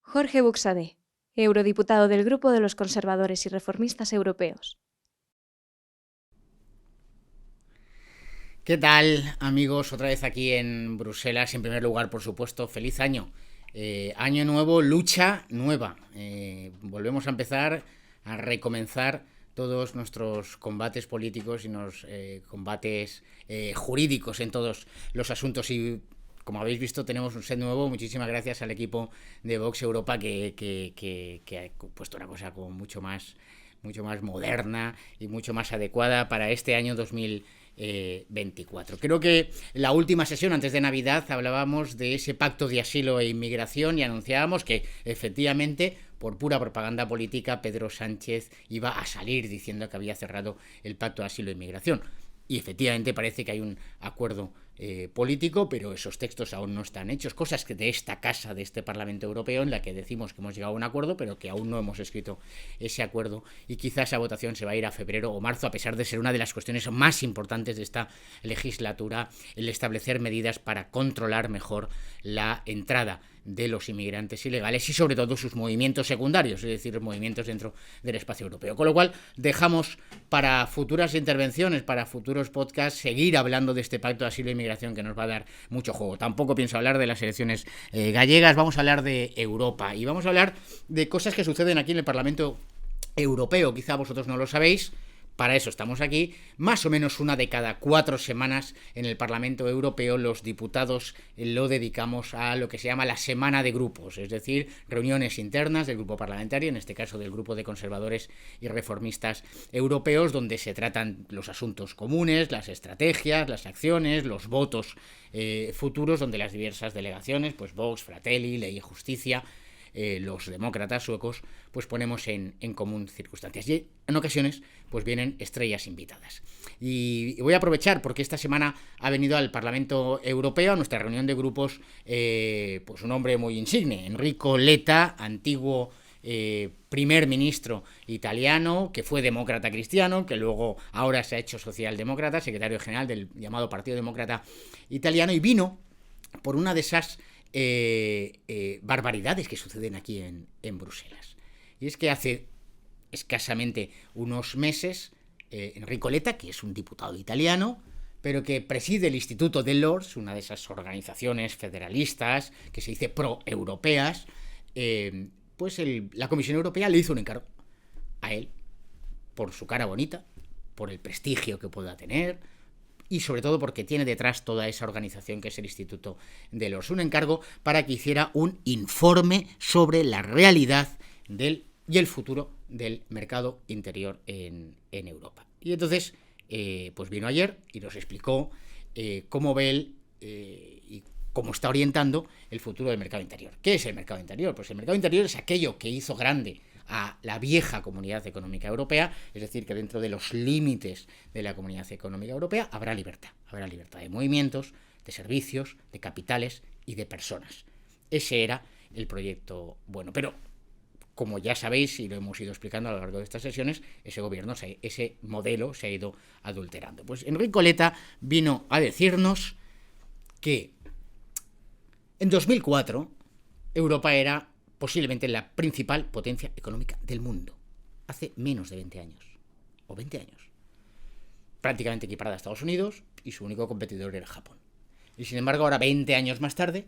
Jorge Buxadé, eurodiputado del Grupo de los Conservadores y Reformistas Europeos. ¿Qué tal, amigos? Otra vez aquí en Bruselas. En primer lugar, por supuesto, feliz año. Año nuevo, lucha nueva. Volvemos a empezar, a recomenzar todos nuestros combates políticos y los combates jurídicos en todos los asuntos. Y como habéis visto, tenemos un set nuevo. Muchísimas gracias al equipo de Vox Europa que ha puesto una cosa como mucho más moderna y mucho más adecuada para este año 2024. Creo que en la última sesión antes de Navidad hablábamos de ese pacto de asilo e inmigración y anunciábamos que efectivamente por pura propaganda política Pedro Sánchez iba a salir diciendo que había cerrado el pacto de asilo e inmigración. Y efectivamente parece que hay un acuerdo político, pero esos textos aún no están hechos, cosas que de esta casa, de este Parlamento Europeo, en la que decimos que hemos llegado a un acuerdo, pero que aún no hemos escrito ese acuerdo, y quizás esa votación se va a ir a febrero o marzo, a pesar de ser una de las cuestiones más importantes de esta legislatura, el establecer medidas para controlar mejor la entrada de los inmigrantes ilegales y sobre todo sus movimientos secundarios, es decir, los movimientos dentro del espacio europeo. Con lo cual dejamos para futuras intervenciones, para futuros podcasts, seguir hablando de este pacto de asilo e inmigración que nos va a dar mucho juego. Tampoco pienso hablar de las elecciones gallegas, vamos a hablar de Europa y vamos a hablar de cosas que suceden aquí en el Parlamento Europeo. Quizá vosotros no lo sabéis. Para eso estamos aquí. Más o menos una de cada 4 semanas en el Parlamento Europeo los diputados lo dedicamos a lo que se llama la semana de grupos, es decir, reuniones internas del grupo parlamentario, en este caso del grupo de conservadores y reformistas europeos, donde se tratan los asuntos comunes, las estrategias, las acciones, los votos futuros, donde las diversas delegaciones, pues Vox, Fratelli, Ley y Justicia, los demócratas suecos, pues ponemos en común circunstancias. Y en ocasiones, pues vienen estrellas invitadas. Y voy a aprovechar porque esta semana ha venido al Parlamento Europeo, a nuestra reunión de grupos, pues un hombre muy insigne, Enrico Letta, antiguo primer ministro italiano, que fue demócrata cristiano, que luego ahora se ha hecho socialdemócrata, secretario general del llamado Partido Demócrata Italiano, y vino por una de esas barbaridades que suceden aquí en Bruselas. Y es que hace escasamente unos meses Enrico Letta, que es un diputado italiano, pero que preside el Instituto de Lords, una de esas organizaciones federalistas que se dice pro-europeas, pues la Comisión Europea le hizo un encargo a él, por su cara bonita, por el prestigio que pueda tener, y sobre todo porque tiene detrás toda esa organización que es el Instituto de Lords, un encargo para que hiciera un informe sobre la realidad y el futuro del mercado interior en Europa. Y entonces, pues vino ayer y nos explicó cómo ve él y cómo está orientando el futuro del mercado interior. ¿Qué es el mercado interior? Pues el mercado interior es aquello que hizo grande a la vieja Comunidad Económica Europea, es decir, que dentro de los límites de la Comunidad Económica Europea habrá libertad de movimientos, de servicios, de capitales y de personas. Ese era el proyecto bueno, pero como ya sabéis y lo hemos ido explicando a lo largo de estas sesiones, ese modelo se ha ido adulterando. Pues Enrico Letta vino a decirnos que en 2004 Europa era posiblemente la principal potencia económica del mundo, hace menos de 20 años, o 20 años, prácticamente equiparada a Estados Unidos, y su único competidor era Japón. Y sin embargo, ahora 20 años más tarde,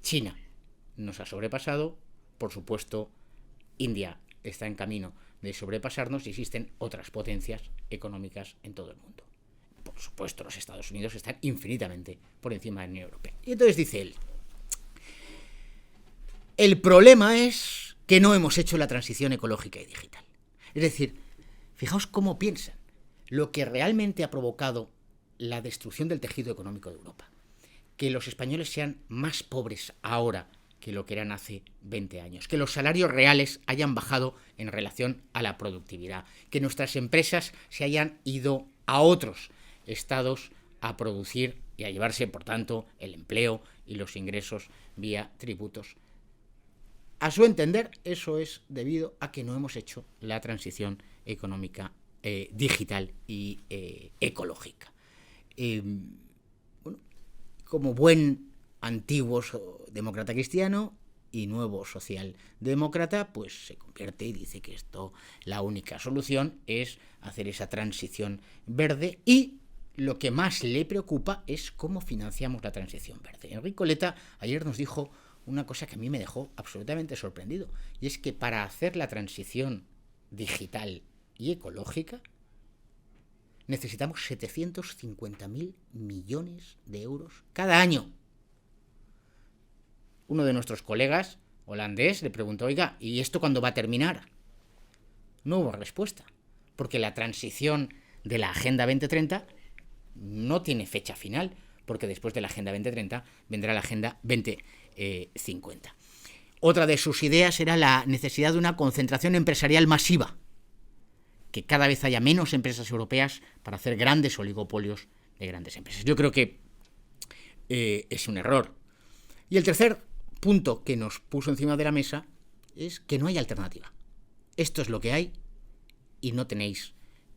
China nos ha sobrepasado, por supuesto, India está en camino de sobrepasarnos y existen otras potencias económicas en todo el mundo. Por supuesto, los Estados Unidos están infinitamente por encima de la Unión Europea. Y entonces dice él, el problema es que no hemos hecho la transición ecológica y digital. Es decir, fijaos cómo piensan. Lo que realmente ha provocado la destrucción del tejido económico de Europa. Que los españoles sean más pobres ahora que lo que eran hace 20 años. Que los salarios reales hayan bajado en relación a la productividad. Que nuestras empresas se hayan ido a otros estados a producir y a llevarse, por tanto, el empleo y los ingresos vía tributos. A su entender, eso es debido a que no hemos hecho la transición económica, digital y ecológica. Bueno, como buen antiguo demócrata cristiano, y nuevo socialdemócrata, pues se convierte y dice que la única solución es hacer esa transición verde, y lo que más le preocupa es cómo financiamos la transición verde. Enrico Letta ayer nos dijo una cosa que a mí me dejó absolutamente sorprendido, y es que para hacer la transición digital y ecológica necesitamos 750.000 millones de euros cada año. Uno de nuestros colegas holandés le preguntó, oiga, ¿y esto cuándo va a terminar? No hubo respuesta, porque la transición de la Agenda 2030 no tiene fecha final, porque después de la Agenda 2030 vendrá la Agenda 2050. Otra de sus ideas era la necesidad de una concentración empresarial masiva, que cada vez haya menos empresas europeas para hacer grandes oligopolios de grandes empresas. Yo creo que es un error. Y el tercer punto que nos puso encima de la mesa es que no hay alternativa. Esto es lo que hay y no tenéis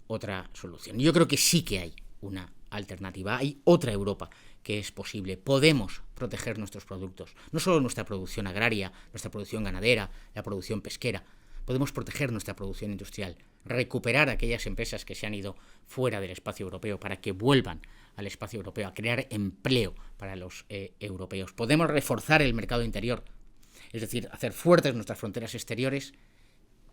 otra solución. Yo creo que sí que hay una alternativa, hay otra Europa que es posible. Podemos proteger nuestros productos, no solo nuestra producción agraria, nuestra producción ganadera, la producción pesquera. Podemos proteger nuestra producción industrial, recuperar aquellas empresas que se han ido fuera del espacio europeo para que vuelvan al espacio europeo, a crear empleo para los europeos. Podemos reforzar el mercado interior, es decir, hacer fuertes nuestras fronteras exteriores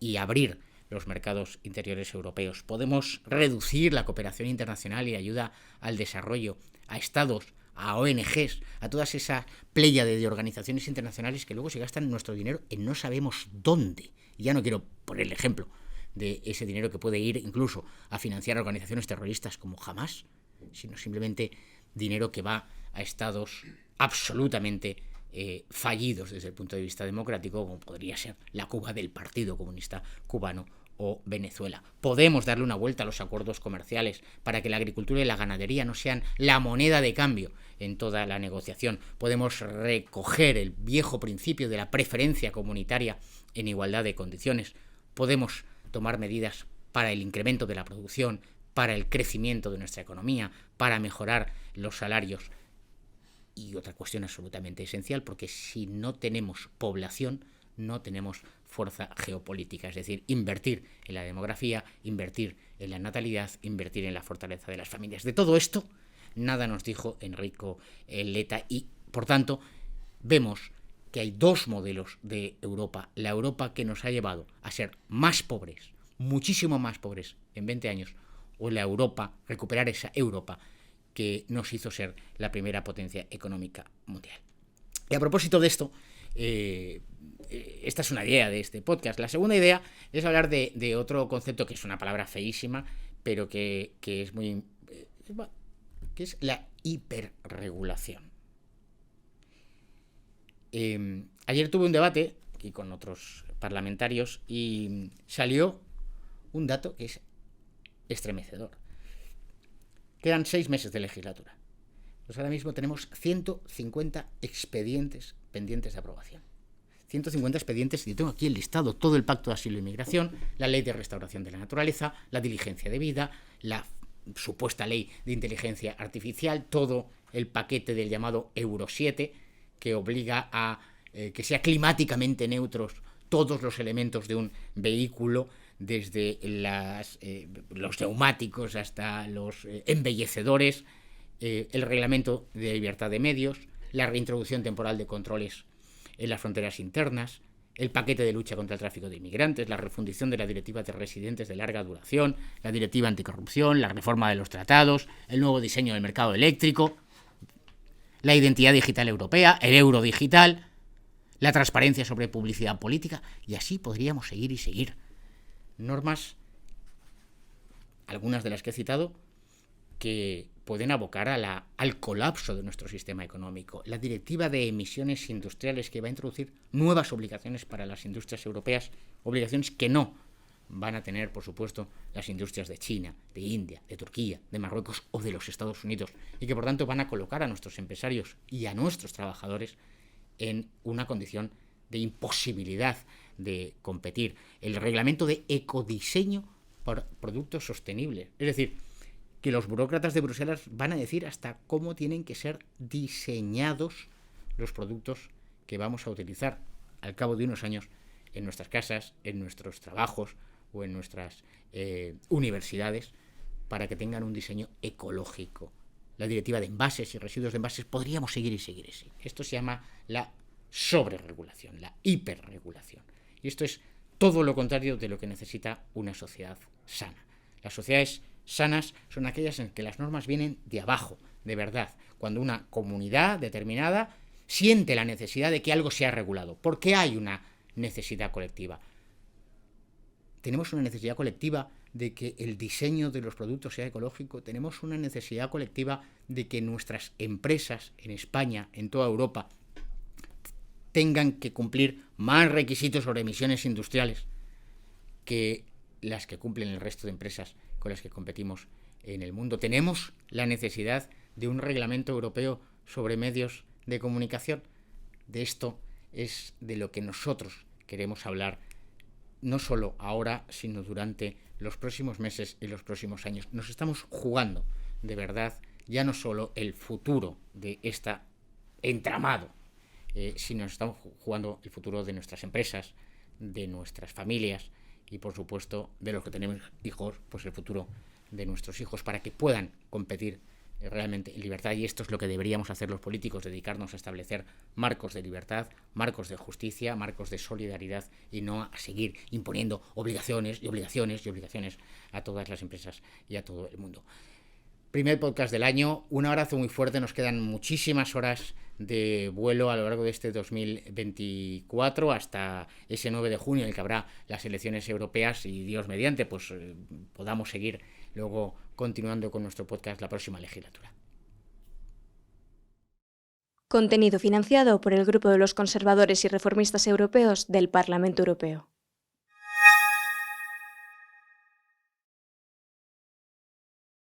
y abrir los mercados interiores europeos. Podemos reducir la cooperación internacional y ayuda al desarrollo a estados, a ONGs, a todas esas pléyade de organizaciones internacionales que luego se gastan nuestro dinero en no sabemos dónde. Y ya no quiero poner el ejemplo de ese dinero que puede ir incluso a financiar organizaciones terroristas como Hamas, sino simplemente dinero que va a estados absolutamente fallidos desde el punto de vista democrático, como podría ser la Cuba del Partido Comunista Cubano o Venezuela. Podemos darle una vuelta a los acuerdos comerciales para que la agricultura y la ganadería no sean la moneda de cambio en toda la negociación. Podemos recoger el viejo principio de la preferencia comunitaria en igualdad de condiciones. Podemos tomar medidas para el incremento de la producción, para el crecimiento de nuestra economía, para mejorar los salarios. Y otra cuestión absolutamente esencial, porque si no tenemos población, no tenemos fuerza geopolítica, es decir, invertir en la demografía, invertir en la natalidad, invertir en la fortaleza de las familias. De todo esto, nada nos dijo Enrico Letta y, por tanto, vemos que hay dos modelos de Europa. La Europa que nos ha llevado a ser más pobres, muchísimo más pobres en 20 años, o la Europa, recuperar esa Europa que nos hizo ser la primera potencia económica mundial. Y a propósito de esto, esta es una idea de este podcast. La segunda idea es hablar de otro concepto que es una palabra feísima, pero que es muy... que es la hiperregulación. Ayer tuve un debate aquí con otros parlamentarios y salió un dato que es estremecedor. Quedan 6 meses de legislatura. Pues ahora mismo tenemos 150 expedientes pendientes de aprobación. 150 expedientes, y yo tengo aquí el listado, todo el Pacto de Asilo e Inmigración, la Ley de Restauración de la Naturaleza, la Diligencia de Vida, la supuesta Ley de Inteligencia Artificial, todo el paquete del llamado Euro 7, que obliga a que sea climáticamente neutros todos los elementos de un vehículo, desde los neumáticos hasta los embellecedores, el reglamento de libertad de medios, la reintroducción temporal de controles en las fronteras internas, el paquete de lucha contra el tráfico de inmigrantes, la refundición de la directiva de residentes de larga duración, la directiva anticorrupción, la reforma de los tratados, el nuevo diseño del mercado eléctrico, la identidad digital europea, el euro digital, la transparencia sobre publicidad política, y así podríamos seguir y seguir. Normas, algunas de las que he citado, que pueden abocar al colapso de nuestro sistema económico. La directiva de emisiones industriales, que va a introducir nuevas obligaciones para las industrias europeas, obligaciones que no van a tener, por supuesto, las industrias de China, de India, de Turquía, de Marruecos o de los Estados Unidos, y que por tanto van a colocar a nuestros empresarios y a nuestros trabajadores en una condición de imposibilidad de competir. El reglamento de ecodiseño para productos sostenibles, es decir, que los burócratas de Bruselas van a decir hasta cómo tienen que ser diseñados los productos que vamos a utilizar. al cabo de unos años en nuestras casas, en nuestros trabajos o en nuestras universidades, para que tengan un diseño ecológico. La directiva de envases y residuos de envases, podríamos seguir y seguir así. Esto se llama la sobreregulación, la hiperregulación. Y esto es todo lo contrario de lo que necesita una sociedad sana. Las sociedades sanas son aquellas en que las normas vienen de abajo, de verdad, cuando una comunidad determinada siente la necesidad de que algo sea regulado, porque hay una necesidad colectiva. Tenemos una necesidad colectiva de que el diseño de los productos sea ecológico, tenemos una necesidad colectiva de que nuestras empresas en España, en toda Europa, tengan que cumplir más requisitos sobre emisiones industriales que las que cumplen el resto de empresas con las que competimos en el mundo. Tenemos la necesidad de un reglamento europeo sobre medios de comunicación. De esto es de lo que nosotros queremos hablar, no solo ahora, sino durante los próximos meses y los próximos años. Nos estamos jugando, de verdad, ya no solo el futuro de este entramado, sino nos estamos jugando el futuro de nuestras empresas, de nuestras familias y, por supuesto, de los que tenemos hijos, pues el futuro de nuestros hijos, para que puedan competir realmente en libertad. Y esto es lo que deberíamos hacer los políticos, dedicarnos a establecer marcos de libertad, marcos de justicia, marcos de solidaridad, y no a seguir imponiendo obligaciones y obligaciones y obligaciones a todas las empresas y a todo el mundo. Primer podcast del año, un abrazo muy fuerte, nos quedan muchísimas horas de vuelo a lo largo de este 2024 hasta ese 9 de junio en el que habrá las elecciones europeas y Dios mediante pues podamos seguir luego continuando con nuestro podcast la próxima legislatura. Contenido financiado por el Grupo de los Conservadores y Reformistas Europeos del Parlamento Europeo.